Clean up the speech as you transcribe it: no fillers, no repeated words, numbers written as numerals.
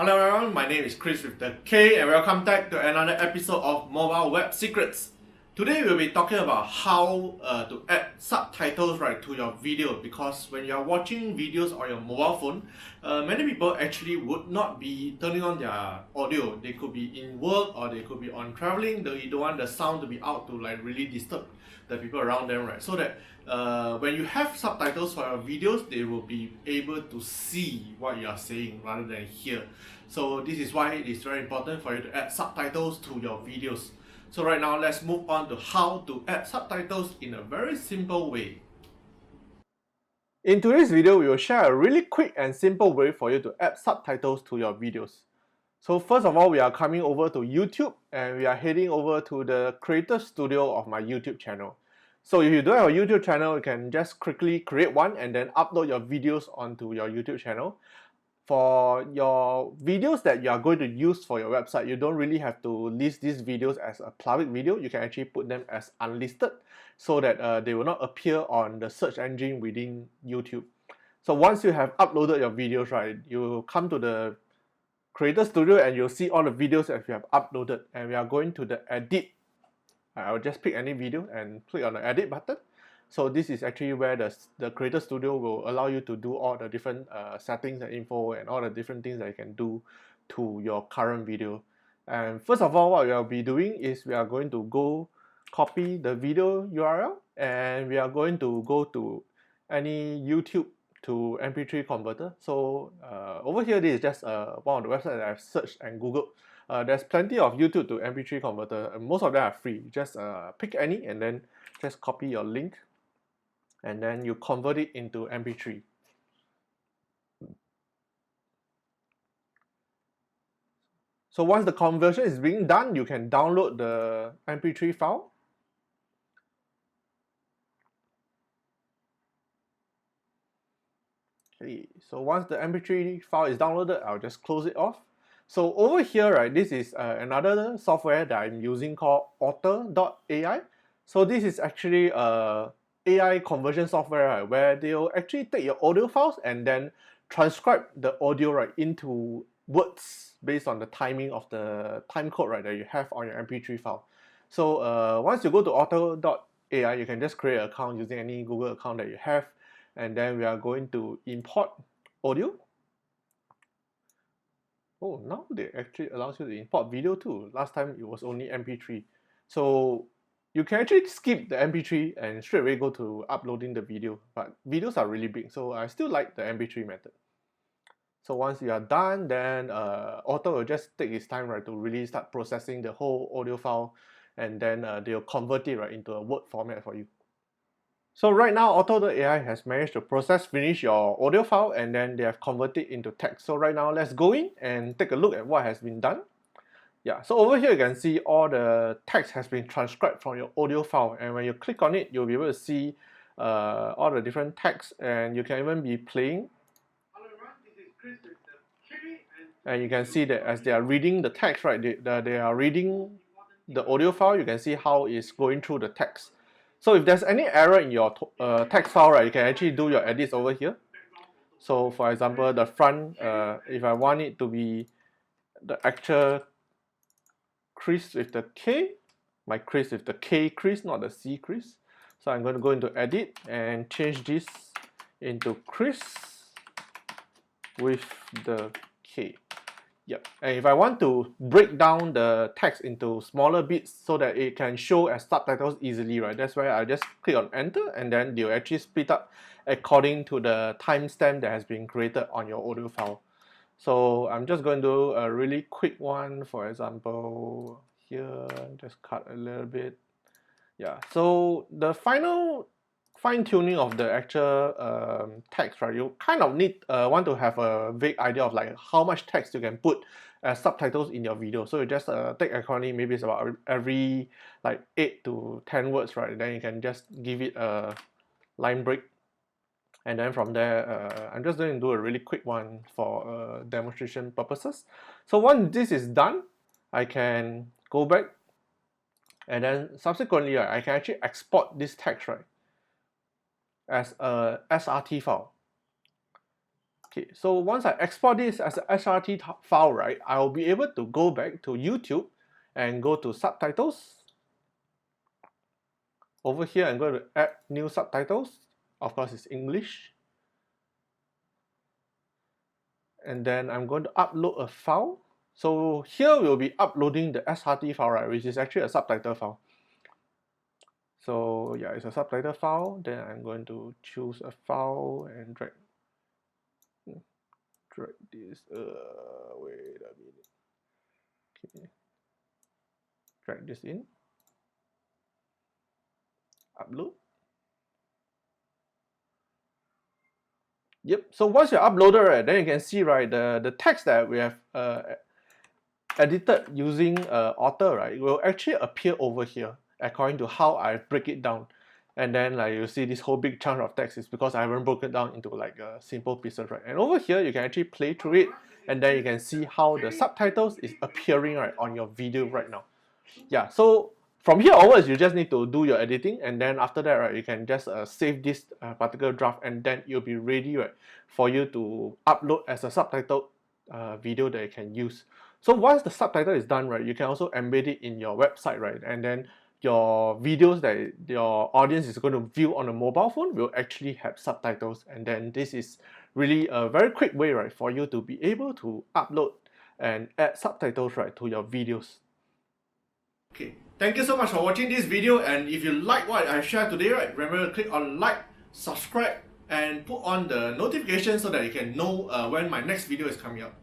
Hello everyone, my name is Chris with the K and welcome back to another episode of Mobile Web Secrets. Today we'll be talking about how to add subtitles to your video, because when you are watching videos on your mobile phone, many people actually would not be turning on their audio. They could be in work or they could be on traveling. You don't want the sound to be out to really disturb the people around them, right? So that when you have subtitles for your videos, they will be able to see what you are saying rather than hear. So this is why it is very important for you to add subtitles to your videos. So right now, let's move on to how to add subtitles in a very simple way. In today's video, we will share a really quick and simple way for you to add subtitles to your videos. So first of all, we are coming over to YouTube and we are heading over to the Creator Studio of my YouTube channel. So if you don't have a YouTube channel, you can just quickly create one and then upload your videos onto your YouTube channel. For your videos that you are going to use for your website, you don't really have to list these videos as a public video. You can actually put them as unlisted so that they will not appear on the search engine within YouTube. So once you have uploaded your videos, you come to the Creator Studio and you'll see all the videos that you have uploaded, and we are going to the edit. I will just pick any video and click on the edit button. So this is actually where the Creator Studio will allow you to do all the different settings and info and all the different things that you can do to your current video. And first of all, what we will be doing is we are going to go copy the video URL and we are going to go to any YouTube to MP3 converter. So over here, this is just one of the websites that I've searched and Googled. There's plenty of YouTube to MP3 converter. Most of them are free. Just pick any and then just copy your link and then you convert it into MP3. So once the conversion is being done, you can download the MP3 file. Okay, so once the MP3 file is downloaded, I'll just close it off. So over here, this is another software that I'm using called Otter.AI. So this is actually a AI conversion software, where they'll actually take your audio files and then transcribe the audio into words based on the timing of the time code that you have on your MP3 file. So once you go to Otter.AI, you can just create an account using any Google account that you have, and then we are going to import audio. Oh, now they actually allows you to import video too. Last time it was only MP3. So you can actually skip the MP3 and straight away go to uploading the video. But videos are really big, so I still like the MP3 method. So once you are done, then Auto will just take its time to really start processing the whole audio file, and then they'll convert it into a Word format for you. So right now, Otter.AI has managed to finish your audio file, and then they have converted it into text. So right now, let's go in and take a look at what has been done. Yeah, so over here you can see all the text has been transcribed from your audio file, and when you click on it, you'll be able to see all the different text, and you can even be playing. And you can see that as they are reading the text, they are reading the audio file. You can see how it's going through the text. So if there's any error in your text file, you can actually do your edits over here. So for example, the front, if I want it to be the actual Chris with the K, my Chris with the K Chris, not the C Chris. So I'm going to go into edit and change this into Chris with the K. Yep. And if I want to break down the text into smaller bits so that it can show as subtitles easily, that's why I just click on enter, and then they'll actually split up according to the timestamp that has been created on your audio file. So I'm just going to do a really quick one. For example, here, just cut a little bit. Yeah, so the final fine-tuning of the actual text, you kind of want to have a vague idea of how much text you can put as subtitles in your video. So you just take accordingly, maybe it's about every 8 to 10 words, then you can just give it a line break. And then from there, I'm just going to do a really quick one for demonstration purposes. So once this is done, I can go back, and then subsequently, I can actually export this text as a SRT file. Okay, so once I export this as a SRT file, right, I'll be able to go back to YouTube and go to subtitles. Over here, I'm going to add new subtitles. Of course, it's English. And then I'm going to upload a file. So here we'll be uploading the SRT file, right, which is actually a subtitle file. So yeah, it's a subtitle file. Then I'm going to choose a file and drag this. Wait a minute. Okay, drag this in. Upload. Yep. So once you uploaded, right, then you can see, right, the text that we have edited using Otter, right, will actually appear over here according to how I break it down. And then like you see this whole big chunk of text is because I haven't broken it down into like simple pieces, right? And over here you can actually play through it, and then you can see how the subtitles is appearing right on your video right now. Yeah, so from here onwards you just need to do your editing, and then after that, right, you can just save this particular draft, and then you'll be ready, right, for you to upload as a subtitle video that you can use. So once the subtitle is done, right, you can also embed it in your website, right, and then your videos that your audience is going to view on a mobile phone will actually have subtitles. And then this is really a very quick way, right, for you to be able to upload and add subtitles, right, to your videos. Okay, thank you so much for watching this video, and if you like what I shared today, right, remember to click on like, subscribe, and put on the notification so that you can know when my next video is coming up.